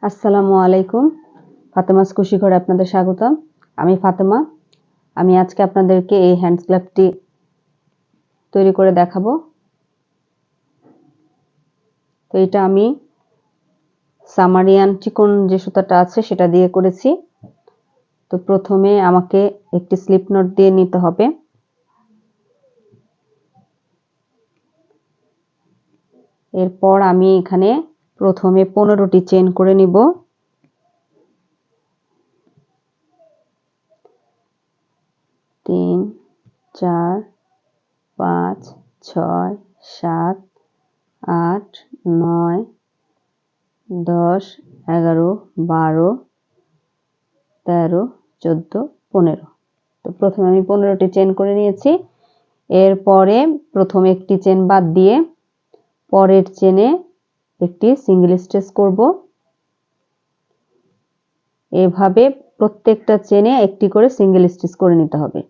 আসসালামু আলাইকুম। ফাতেমাস খুশি ঘরে আপনাদের স্বাগতম। আমি ফাতেমা। আমি আজকে আপনাদেরকে এই হ্যান্ড স্কার্ফটি তৈরি করে দেখাবো। তো এটা আমি সামারিয়ান চিকন যে সুতাটা আছে সেটা দিয়ে করেছি। তো প্রথমে আমাকে একটি স্লিপ নট দিয়ে নিতে হবে। এরপর আমি এখানে প্রথমে 15টি চেইন করে নিব। 3 4 5 6 7 8 9 10 11 12 13 14 15। তো প্রথমে আমি 15টি চেইন করে নিয়েছি। এরপরে প্রথমে একটি চেইন বাদ দিয়ে পরের চেইনে একটি সিঙ্গেল স্টিচ করব। এভাবে প্রত্যেকটা চেইনে একটি করে সিঙ্গেল স্টিচ করে নিতে হবে।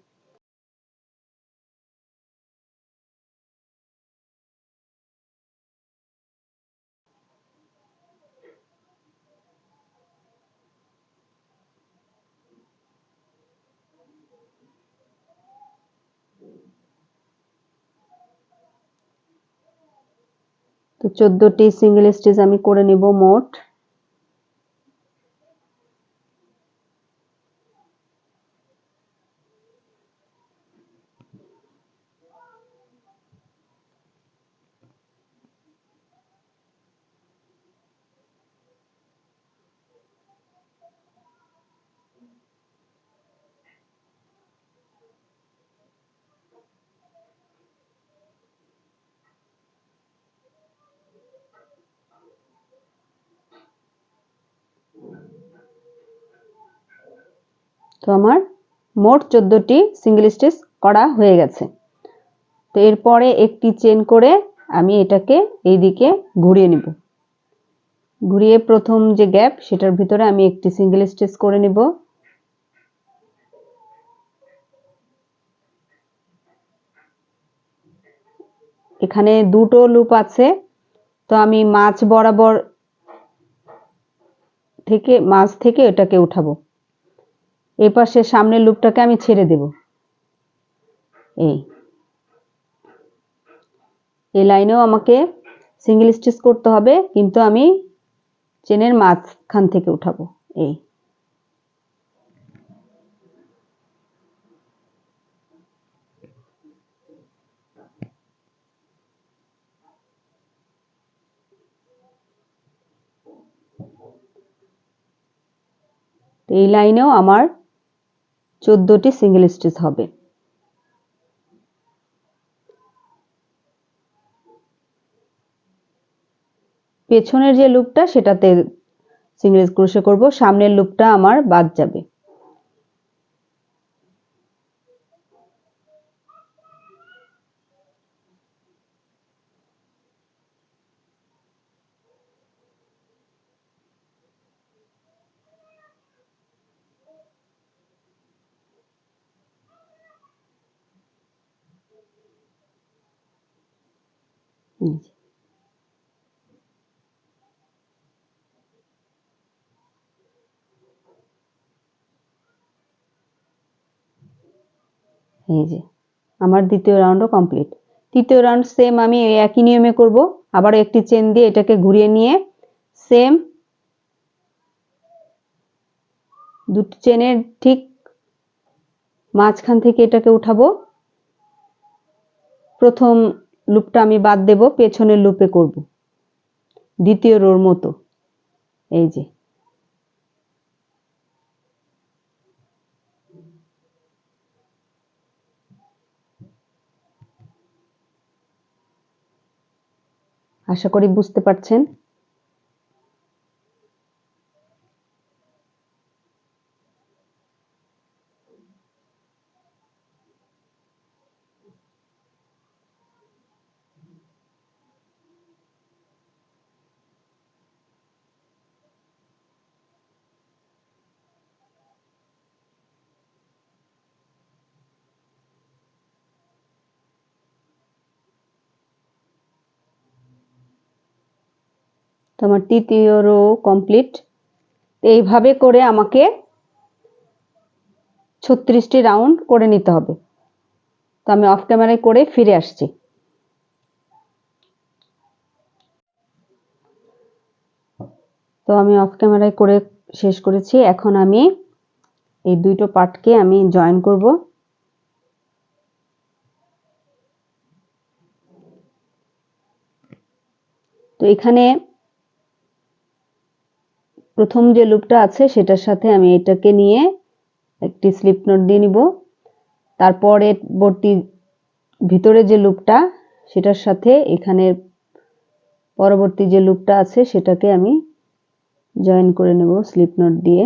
তো 14টি সিঙ্গেল স্টিচ আমি করে নিব মোট। তো আমার মোট 14টি সিঙ্গেল স্টিচ করা হয়ে গেছে। তো এরপরে একটি চেইন করে আমি এটাকে এইদিকে ঘুরিয়ে নিব। ঘুরিয়ে প্রথম যে গ্যাপ সেটার ভিতরে আমি একটি সিঙ্গেল স্টিচ করে নিব। এখানে দুটো লুপ আছে, তো আমি মাঝ বরাবর থেকে মাঝ থেকে এটাকে উঠাবো। এই পাশে সামনের লুপটাকে আমি ছেড়ে দেব। এই লাইনেও আমাকে সিঙ্গেল স্টিচ করতে হবে, কিন্তু আমি চেনের মাঝখান থেকে উঠাবো। এই লাইনেও আমার 14টি সিঙ্গেল স্টিচ হবে। পেছনের যে লুপটা সেটাতে সিঙ্গেল ক্রোশে করব, সামনের লুপটা আমার বাদ যাবে। এই যে আমার দ্বিতীয় রাউন্ডও কমপ্লিট। তৃতীয় রাউন্ড সেম আমি একই নিয়মে করব। আবার একটি চেন দিয়ে এটাকে ঘুরিয়ে নিয়ে সেম দুটি চেনের ঠিক মাঝখান থেকে এটাকে উঠাবো। প্রথম লুপটা আমি বাদ দেব, পেছনের লুপে করব দ্বিতীয় রোর মতো। এই যে আশা করি বুঝতে পারছেন। তো আমার তৃতীয় রো কমপ্লিট। এইভাবে করে আমাকে 36টি রাউন্ড করে নিতে হবে। তো আমি অফ ক্যামেরায় করে ফিরে আসছি। তো আমি অফ ক্যামেরায় করে শেষ করেছি। এখন আমি এই দুটো পার্টকে আমি জয়েন করব। তো এখানে প্রথম যে লুপটা আছে সেটার সাথে আমি এটাকে নিয়ে একটি স্লিপ নট দিয়ে নিব। তারপরে ভিতরে যে লুপটা সেটার সাথে এখানে পরবর্তী যে লুপটা আছে সেটাকে আমি জয়েন করে নেব স্লিপ নট দিয়ে।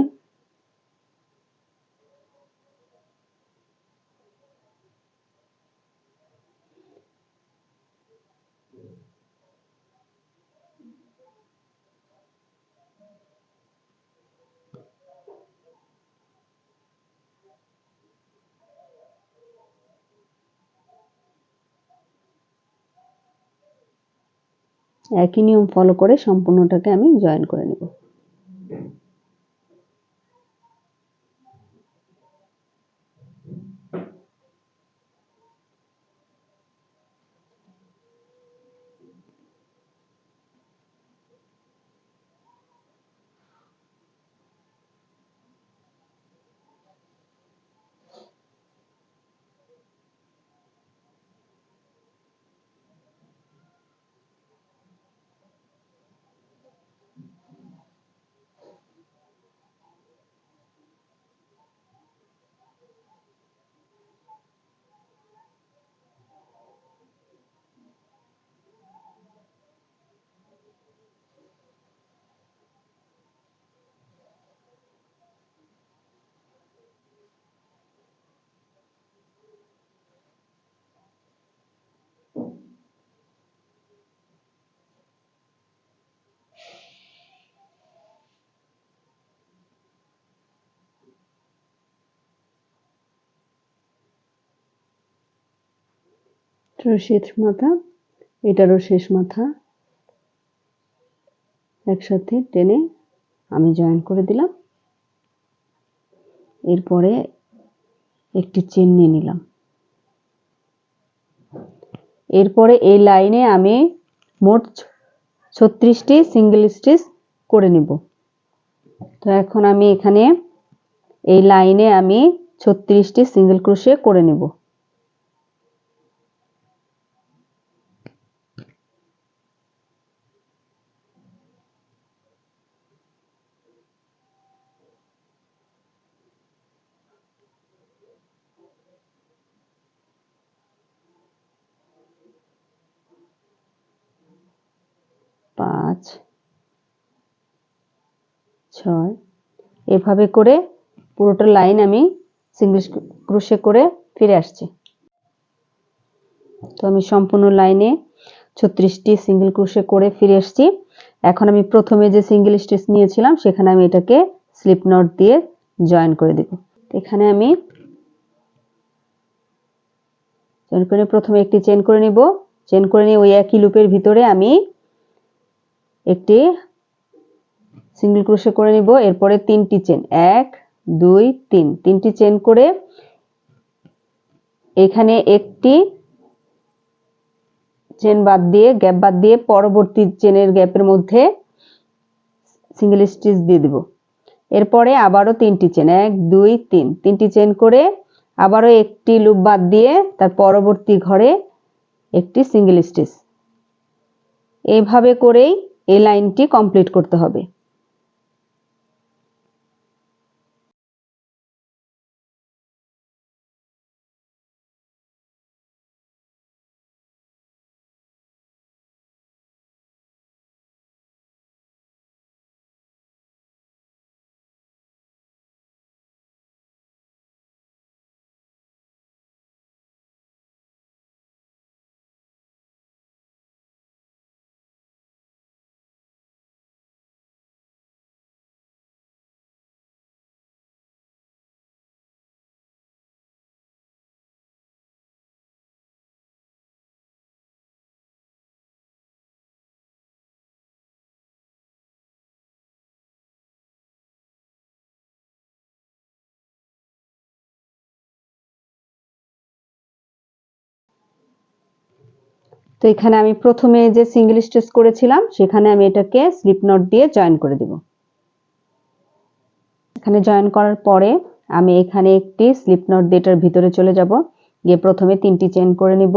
একই নিয়ম ফলো করে সম্পূর্ণটাকে আমি জয়েন করে নেব। শেষ মাথা, এটারও শেষ মাথা একসাথে টেনে আমি জয়েন করে দিলাম। এরপরে একটি চেন নিয়ে নিলাম। এরপরে এই লাইনে আমি মোট 36টি সিঙ্গেল স্টিচ করে নিব। তো এখন আমি এখানে এই লাইনে আমি 36টি সিঙ্গেল ক্রোশে করে নিব। পাঁচ, ছয়, এভাবে করে পুরোটা লাইন আমি সিঙ্গেল ক্রোশে করে ফিরে আসছি। তো আমি সম্পূর্ণ লাইনে 36টি সিঙ্গেল ক্রোশে করে ফিরে আসছি। এখন আমি প্রথমে যে সিঙ্গেল স্টিচ নিয়েছিলাম সেখানে আমি এটাকে স্লিপ নট দিয়ে জয়েন করে দেব। এখানে আমি জয়েন করে প্রথমে একটি চেন করে নিব। চেন করে নিয়ে ওই একই লুপের ভিতরে আমি একটি সিঙ্গেল ক্রোশে করে নিব। এরপরে 3টি চেন, 1 2 3, 3টি চেন করে এখানে একটি চেন বাদ দিয়ে গ্যাপ বাদ দিয়ে পরবর্তী চেনের গ্যাপের মধ্যে সিঙ্গেল স্টিচ দিয়ে দেব। এরপরে আবারও 3টি চেন, 1 2 3, 3টি চেন করে আবারও একটি লুপ বাদ দিয়ে তার পরবর্তী ঘরে একটি সিঙ্গেল স্টিচ। এইভাবে করেই এই লাইনটি কমপ্লিট করতে হবে। তো এখানে আমি প্রথমে যে সিঙ্গেল স্টিচ করেছিলাম সেখানে আমি এটাকে স্লিপ নট দিয়ে জয়েন করে দেব। এখানে জয়েন করার পরে আমি এখানে একটি স্লিপ নট দিয়ে এটার ভিতরে চলে যাব, গিয়ে প্রথমে 3টি চেইন করে নিব।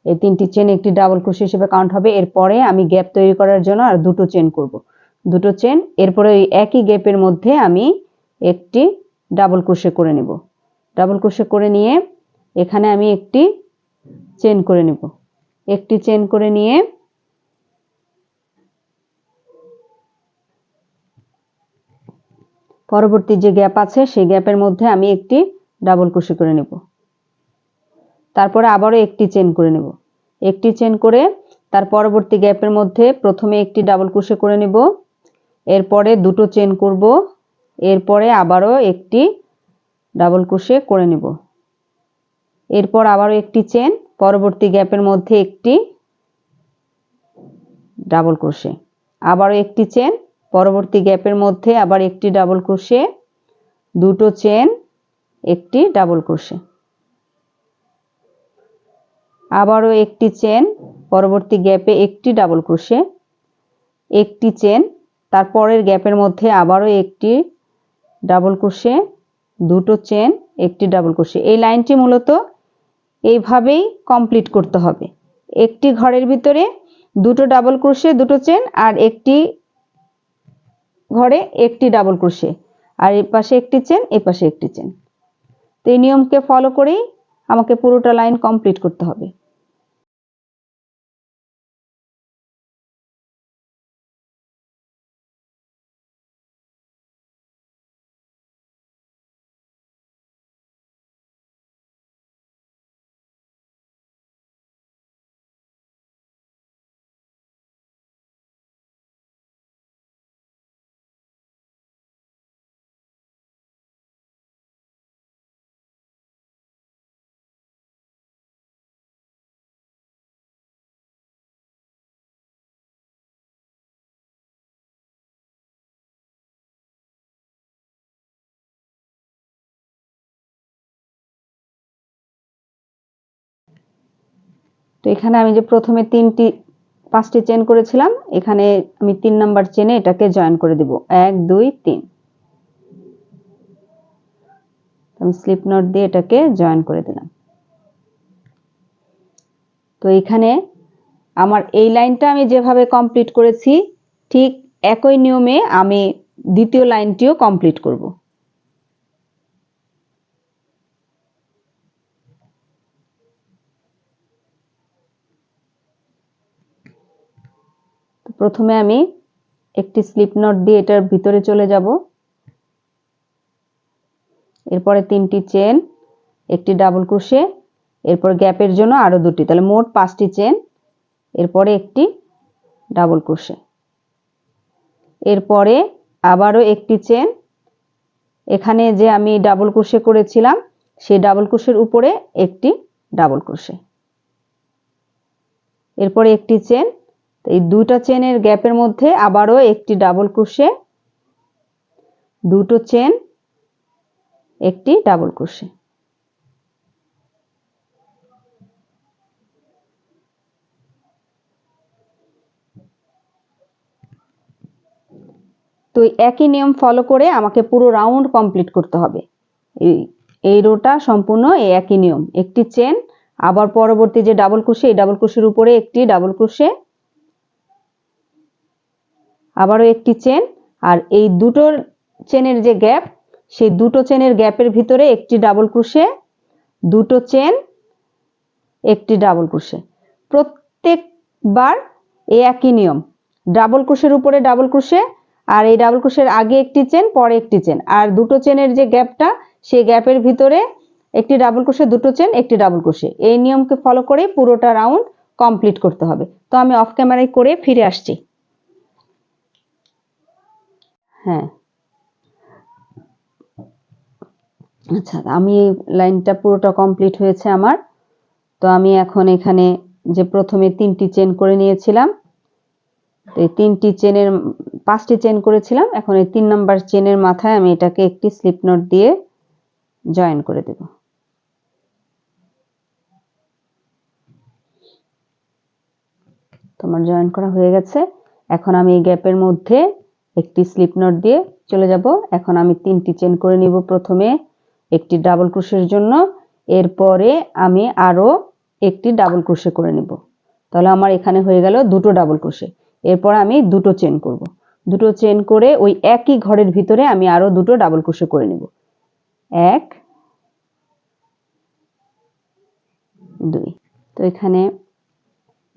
এই 3টি চেইন একটি ডাবল ক্রোশে হিসেবে কাউন্ট হবে। এরপরে আমি গ্যাপ তৈরি করার জন্য আর দুটো চেইন করব, দুটো চেইন। এরপরে ওই একই গ্যাপের মধ্যে আমি একটি ডাবল ক্রোশে করে নেব। ডাবল ক্রোশে করে নিয়ে এখানে আমি একটি চেইন করে নেব। একটি চেইন করে নিয়ে পরবর্তী যে গ্যাপ আছে সেই গ্যাপের মধ্যে আমি একটি ডাবল ক্রোশে করে নেব। তারপরে আবারও একটি চেইন করে নেব। একটি চেইন করে তার পরবর্তী গ্যাপের মধ্যে প্রথমে একটি ডাবল ক্রোশে করে নেব, এরপরে দুটো চেইন করব, এরপরে আবারও একটি ডাবল ক্রোশে করে নেব। এরপর আবারও একটি চেইন, পরবর্তী গ্যাপের মধ্যে একটি ডাবল ক্রোশে, আবারও একটি চেইন, পরবর্তী গ্যাপের মধ্যে আবার একটি ডাবল ক্রোশে, দুটো চেইন, একটি ডাবল ক্রোশে, আবারও একটি চেইন, পরবর্তী গ্যাপে একটি ডাবল ক্রোশে, একটি চেইন, তারপরের গ্যাপের মধ্যে আবারও একটি ডাবল ক্রোশে, দুটো চেইন, একটি ডাবল ক্রোশে। এই লাইনটি মূলত এইভাবেই কমপ্লিট করতে হবে। একটি ঘরের ভিতরে দুটো ডাবল ক্রোশে, দুটো চেইন, আর একটি ঘরে একটি ডাবল ক্রোশে, আর এই পাশে একটি চেইন, এই পাশে একটি চেইন। তো এই নিয়মকে ফলো করেই আমাকে পুরোটা লাইন কমপ্লিট করতে হবে। তো এখানে আমি যে প্রথমে 5টি চেইন করেছিলাম, এখানে আমি 3 নাম্বার চেইনে এটাকে জয়েন করে দিব। 1 2 3, আমি স্লিপ নট দিয়ে এটাকে জয়েন করে দিলাম। তো এখানে আমার এই লাইনটা আমি যেভাবে কমপ্লিট করেছি ঠিক একই নিয়মে আমি দ্বিতীয় লাইনটিও কমপ্লিট করব। প্রথমে আমি একটি স্লিপ নট দিয়ে এটার ভিতরে চলে যাব, এরপরে 3টি চেইন, একটি ডাবল ক্রোশে, এরপর গ্যাপের জন্য আরো দুটি, তাহলে মোট 5টি চেইন, এরপরে একটি ডাবল ক্রোশে, এরপরে আবারও একটি চেইন, এখানে যে আমি ডাবল ক্রোশে করেছিলাম সেই ডাবল ক্রোশের উপরে একটি ডাবল ক্রোশে, এরপরে একটি চেইন, এই দুটো চেইনের গ্যাপের মধ্যে আবারও একটি ডাবল ক্রোশে, দুটো চেইন, একটি ডাবল ক্রোশে। তো একই নিয়ম ফলো করে আমাকে পুরো রাউন্ড কমপ্লিট করতে হবে। এই রোটা সম্পূর্ণ এই একই নিয়ম, একটি চেইন, আবার পরবর্তী যে ডাবল ক্রোশে এই ডাবল ক্রোশের উপরে একটি ডাবল ক্রোশে, আবারও একটি চেইন, আর এই দুটোর চেনের যে গ্যাপ সেই দুটো চেনের গ্যাপের ভিতরে একটি ডাবল ক্রোশে, দুটো চেইন, একটি ডাবল ক্রোশে। প্রত্যেকবার এই একই নিয়ম, ডাবল ক্রোশের উপরে ডাবল ক্রোশে, আর এই ডাবল ক্রোশের আগে একটি চেন, পরে একটি চেন, আর দুটো চেনের যে গ্যাপটা সেই গ্যাপের ভিতরে একটি ডাবল ক্রোশে, দুটো চেন, একটি ডাবল ক্রোশে। এই নিয়মকে ফলো করে পুরোটা রাউন্ড কমপ্লিট করতে হবে। তো আমি অফ ক্যামেরায় করে ফিরে আসছি। হ্যাঁ, আচ্ছা, আমি এই লাইনটা পুরোটা কমপ্লিট হয়েছে আমার। তো আমি এখন এখানে যে প্রথমে 3টি চেন করে নিয়েছিলাম, এই 5টি চেন করেছিলাম, এখন এই 3 নাম্বার চেনের মাথায় আমি এটাকে একটি স্লিপ নট দিয়ে জয়েন করে দেব। তোমার জয়েন করা হয়ে গেছে। এখন আমি এই গ্যাপের মধ্যে একটি স্লিপ নট দিয়ে চলে যাব। এখন আমি 3টি চেন করে নিব প্রথমে একটি ডাবল ক্রোশের জন্য, এরপরে আমি আরো একটি ডাবল ক্রোশে করে নিব। তাহলে আমার এখানে হয়ে গেল দুটো ডাবল ক্রোশে। এরপর আমি দুটো চেন করব, দুটো চেন করে ওই একই ঘরের ভিতরে আমি আরো দুটো ডাবল ক্রোশে করে নিব। 1 2। তো এখানে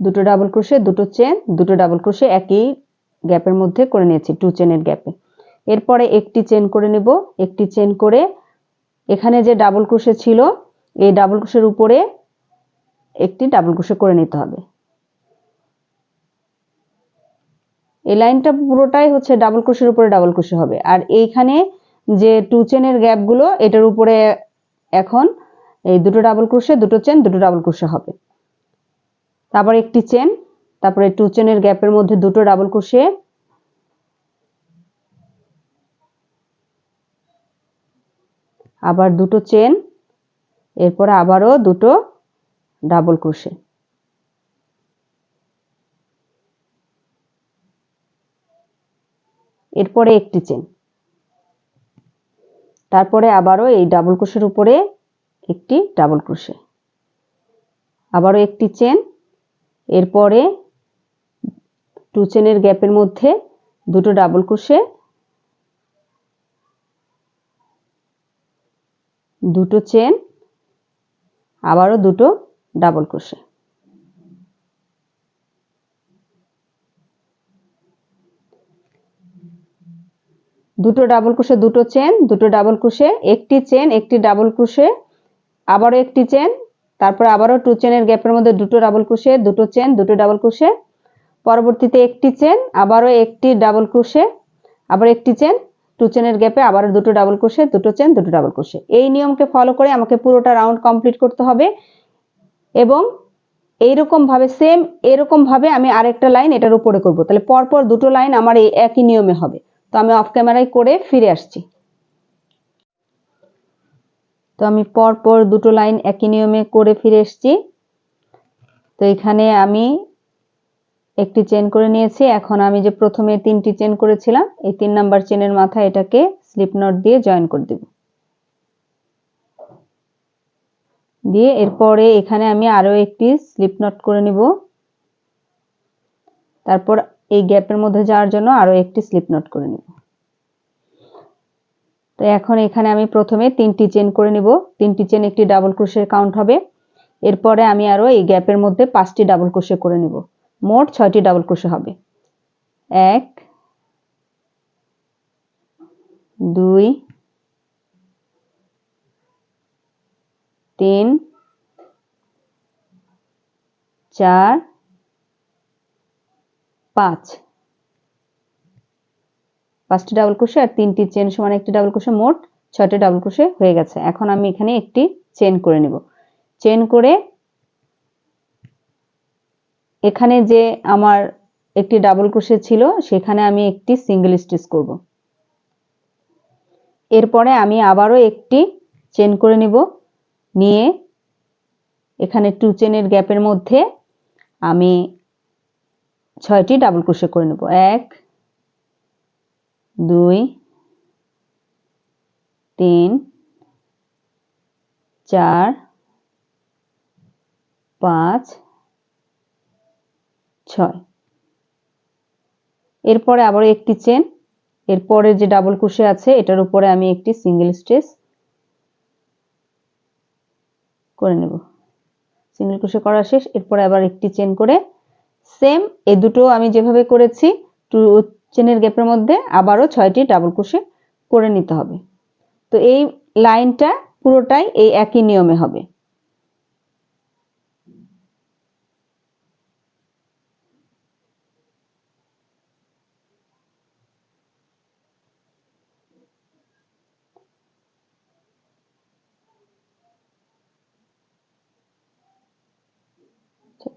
দুটো ডাবল ক্রোশে, দুটো চেন, দুটো ডাবল ক্রোশে একই গ্যাপের মধ্যে করে নিয়েছি 2 চেনের গ্যাপে। এরপরে একটি চেন করে নেব, একটি চেন করে এখানে যে ডাবল ক্রোশে ছিল এই ডাবল ক্রোশের উপরে একটি ডাবল ক্রোশে করে নিতে হবে। এই লাইনটা পুরোটাই হচ্ছে ডাবল ক্রোশের উপরে ডাবল ক্রোশে হবে। আর এইখানে যে 2 চেনের গ্যাপগুলো এটার উপরে এখন এই দুটো ডাবল ক্রোশে, দুটো চেন, দুটো ডাবল ক্রোশে হবে। তারপর একটি চেন, তারপরে 2 চেনের গ্যাপের মধ্যে দুটো ডাবল ক্রোশে, আবার দুটো চেন, এরপরে আবারও দুটো ডাবল ক্রোশে। এরপরে একটি চেন, তারপরে আবারও এই ডাবল ক্রোশের উপরে একটি ডাবল ক্রোশে, আবারও একটি চেন, এরপরে 2 চেনের গ্যাপের মধ্যে দুটো ডাবল ক্রোশে, দুটো চেন, আবারও দুটো ডাবল ক্রোশে। দুটো ডাবল ক্রোশে, দুটো চেন, দুটো ডাবল ক্রোশে, একটি চেন, একটি ডাবল ক্রোশে, আবারও একটি চেন, তারপর আবারও 2 চেনের গ্যাপের মধ্যে দুটো ডাবল ক্রোশে, দুটো চেন, দুটো ডাবল ক্রোশে, পরবর্তীতে একটি চেন, আবারও একটি ডাবল ক্রোশে, আবার একটি চেন, 2 চেনের গ্যাপে আবারও দুটো ডাবল ক্রোশে, দুটো চেন, দুটো ডাবল ক্রোশে। এই নিয়মকে ফলো করে আমাকে পুরোটা রাউন্ড কমপ্লিট করতে হবে। এবং এইরকম ভাবে সেম এরকম ভাবে আমি আরেকটা লাইন এটার উপরে করব। তাহলে পরপর দুটো লাইন আমার এই একই নিয়মে হবে। তো আমি অফ ক্যামেরায় করে ফিরে আসছি। তো আমি পরপর দুটো লাইন একই নিয়মে করে ফিরে এসেছি। তো এখানে আমি একটি চেন করে নিয়েছি। এখন আমি যে প্রথমে 3টি চেন করেছিলাম এই 3 নাম্বার চেনের মাথায় এটাকে স্লিপ নট দিয়ে জয়েন করে দেব। দিয়ে এরপরে এখানে আমি আরো একটি স্লিপ নট করে নিব। তারপর এই গ্যাপের মধ্যে যাওয়ার জন্য আরো একটি স্লিপ নট করে নিব। তো এখন এখানে আমি প্রথমে 3টি চেন করে নিব। 3টি চেন একটি ডাবল ক্রোশের কাউন্ট হবে। এরপরে আমি আরো এই গ্যাপের মধ্যে 5টি ডাবল ক্রোশে করে নিব। মোট 6টি ডাবল ক্রোশে হবে। 1 2 3 4 5। 5টি ডাবল ক্রোশে আর 3টি চেন সমান একটি ডাবল ক্রোশে, মোট 6টি ডাবল ক্রোশে হয়ে গেছে। এখন আমি এখানে একটি চেন করে নিব। চেন করে এখানে যে আমার একটি ডাবল ক্রোশে ছিল সেখানে আমি একটি সিঙ্গেল স্টিচ করব। এরপরে আমি আবারও একটি চেন করে নিব। নিয়ে এখানে 2 চেনের গ্যাপের মধ্যে আমি 6টি ডাবল ক্রোশে করে নেব। 1 2 3 4 5 6। এরপরে আবার একটি চেন, এরপরে যে ডাবল ক্রোশে আছে এটার উপরে আমি একটি সিঙ্গেল স্টিচ করে নেব। সিঙ্গেল ক্রোশে করা শেষ। এরপরে আবার একটি চেন করে সেম এই দুটো আমি যেভাবে করেছি 2 চেনের গ্যাপের মধ্যে আবারও 6টি ডাবল ক্রোশে করে নিতে হবে। তো এই লাইনটা পুরোটাই এই একই নিয়মে হবে।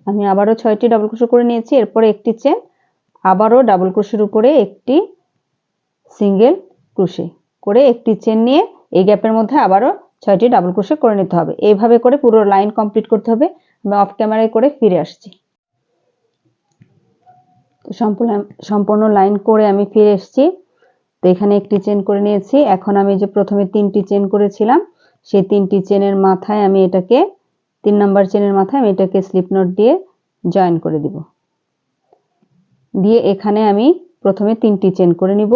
আমি আবারও 6টি ডাবল ক্রোশে করে নিয়েছি। এরপরে একটি চেন, আবারও ডাবল ক্রোশের উপরে একটি সিঙ্গেল ক্রোশে করে একটি চেন নিয়ে এই গ্যাপের মধ্যে আবারও 6টি ডাবল ক্রোশে করে নিতে হবে। এইভাবে করে পুরো লাইন কমপ্লিট করতে হবে। আমি অফ ক্যামেরায় করে ফিরে আসছি। তো সম্পূর্ণ লাইন করে আমি ফিরে এসেছি। তো এখানে একটি চেন করে নিয়েছি। এখন আমি যে প্রথমে 3টি চেন করেছিলাম সেই 3টি চেনের মাথায় আমি এটাকে 3 নাম্বার চেনের মাথায় আমি এটাকে স্লিপ নট দিয়ে জয়েন করে দিব। দিয়ে এখানে আমি প্রথমে 3টি চেন করে নিব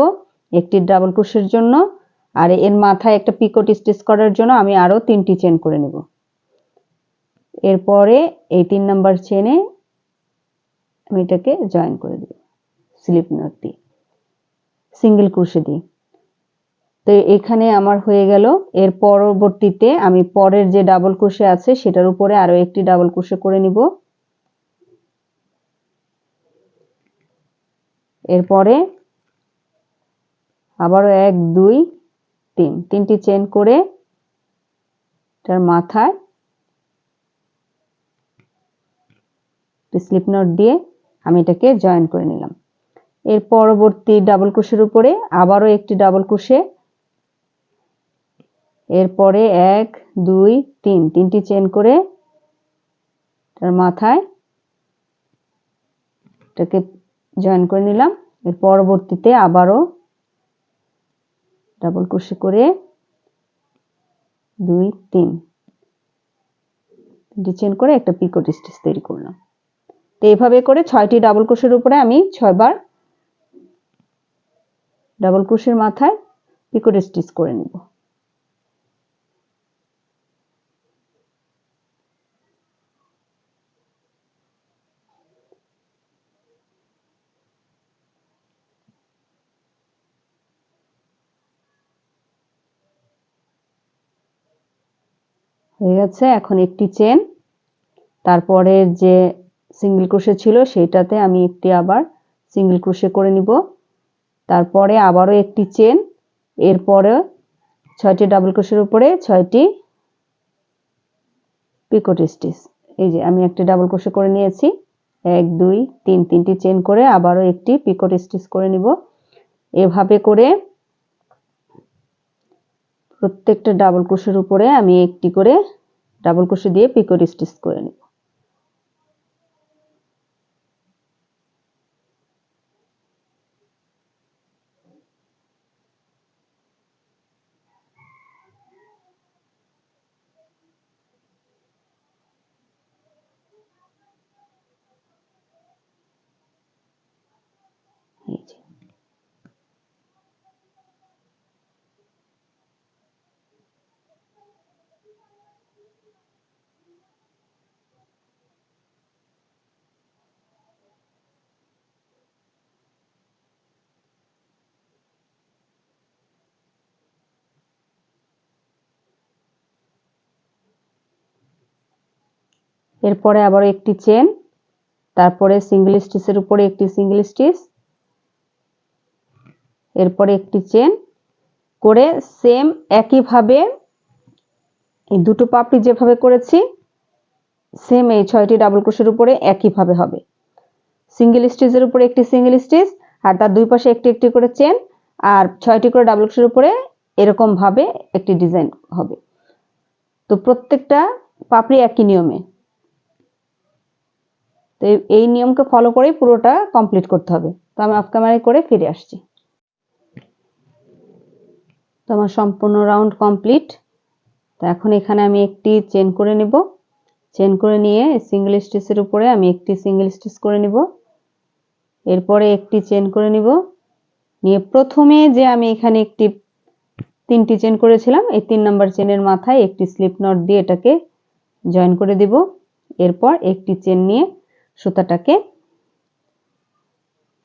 একটি ডাবল ক্রোশের জন্য, আর এর মাথায় একটা পিকট স্টিচ করার জন্য আমি আরো 3টি চেন করে নিব। এরপরে এই 3 নাম্বার চেনে আমি এটাকে জয়েন করে দিব স্লিপ নট দিয়ে, সিঙ্গেল ক্রোশে দিয়ে। তো এখানে আমার হয়ে গেল। এর পরবর্তীতে আমি পরের যে ডাবল ক্রোশে আছে সেটার উপরে আরো একটি ডাবল ক্রোশে করে নিব। এরপরে আবারও 1 2 3 তিনটি চেন করে তার মাথায় স্লিপ নট দিয়ে আমি এটাকে জয়েন করে নিলাম। এর পরবর্তী ডাবল ক্রোশের উপরে আবারও একটি ডাবল ক্রোশে, এরপরে 1 2 3 তিনটি চেন করে তার মাথায় এটাকে জয়েন করে নিলাম। এর পরবর্তীতে আবারও ডাবল ক্রোশে করে 2 3 তিনটি চেন করে একটা পিকট স্টিচ তৈরি করলাম। তো এইভাবে করে 6টি ডাবল ক্রোশের উপরে আমি 6 বার ডাবল ক্রোশের মাথায় পিকট স্টিচ করে নিব। হয়ে গেছে। এখন একটি চেন, তারপরে যে সিঙ্গেল ক্রোশে ছিল সেটাতে আমি একটি আবার সিঙ্গেল ক্রোশে করে নিব। তারপরে আবারও একটি চেন, এরপরে 6টি ডাবল ক্রোশের উপরে 6টি পিকট স্টিচ। এই যে আমি একটি ডাবল ক্রোশে করে নিয়েছি। 1 2 3 তিনটি চেন করে আবারও একটি পিকট স্টিচ করে নিব। এভাবে করে প্রত্যেকটা ডাবল ক্রোশের উপরে আমি একটি করে ডাবল ক্রোশে দিয়ে পিকট স্টিচ করে নিব। এই যে এরপরে আবারও একটি চেন, তারপরে সিঙ্গেল স্টিচের উপরে একটি সিঙ্গেল স্টিচ, এরপরে একটি চেন করে সেম একইভাবে এই দুটো পাপড়ি যেভাবে করেছি সেম এই 6টি ডাবল ক্রোশের উপরে একইভাবে হবে। সিঙ্গেল স্টিচের উপরে একটি সিঙ্গেল স্টিচ আর তার দুই পাশে একটি একটি করে চেন, আর 6টি করে ডাবল ক্রোশের উপরে এরকম ভাবে একটি ডিজাইন হবে। তো প্রত্যেকটা পাপড়ি একই নিয়মে, তো এই নিয়মকে ফলো করেই পুরোটা কমপ্লিট করতে হবে। তো আমি অফ ক্যামেরায় করে ফিরে আসছি। তো আমার সম্পূর্ণ রাউন্ড কমপ্লিট। তো এখন এখানে আমি একটি চেন করে নেব। চেন করে নিয়ে সিঙ্গেল স্টিচের উপরে আমি একটি সিঙ্গেল স্টিচ করে নিব। এরপরে একটি চেন করে নিব, নিয়ে প্রথমে যে আমি এখানে একটি 3টি চেন করেছিলাম এই 3 নাম্বার চেনের মাথায় একটি স্লিপ নট দিয়ে এটাকে জয়েন করে দিব। এরপর একটি চেন নিয়ে সুতাটাকে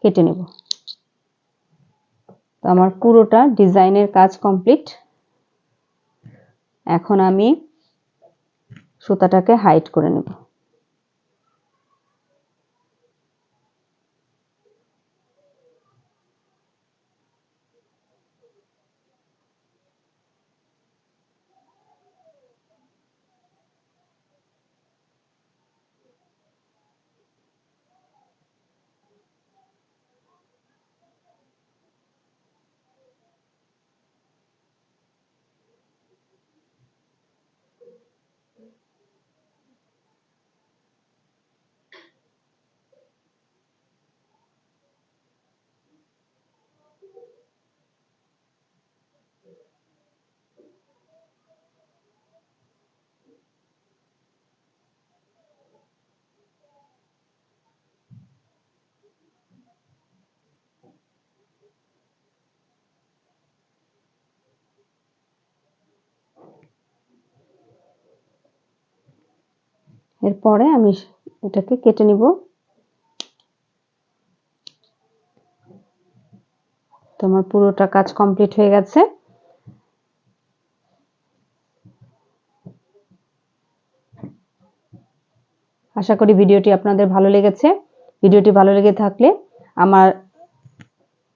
কেটে নেব। তো আমার পুরোটা ডিজাইনের কাজ কমপ্লিট। এখন আমি সুতাটাকে হাইড করে নেব। এরপরে আমি এটাকে কেটে নিব। তো আমার পুরোটা কাজ কমপ্লিট হয়ে গেছে। আশা করি ভিডিওটি আপনাদের ভালো লেগেছে। ভিডিওটি ভালো লেগে থাকলে আমার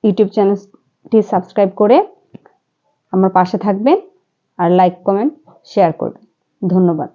ইউটিউব চ্যানেলটি সাবস্ক্রাইব করে আমার পাশে থাকবেন আর লাইক, কমেন্ট, শেয়ার করবেন। ধন্যবাদ।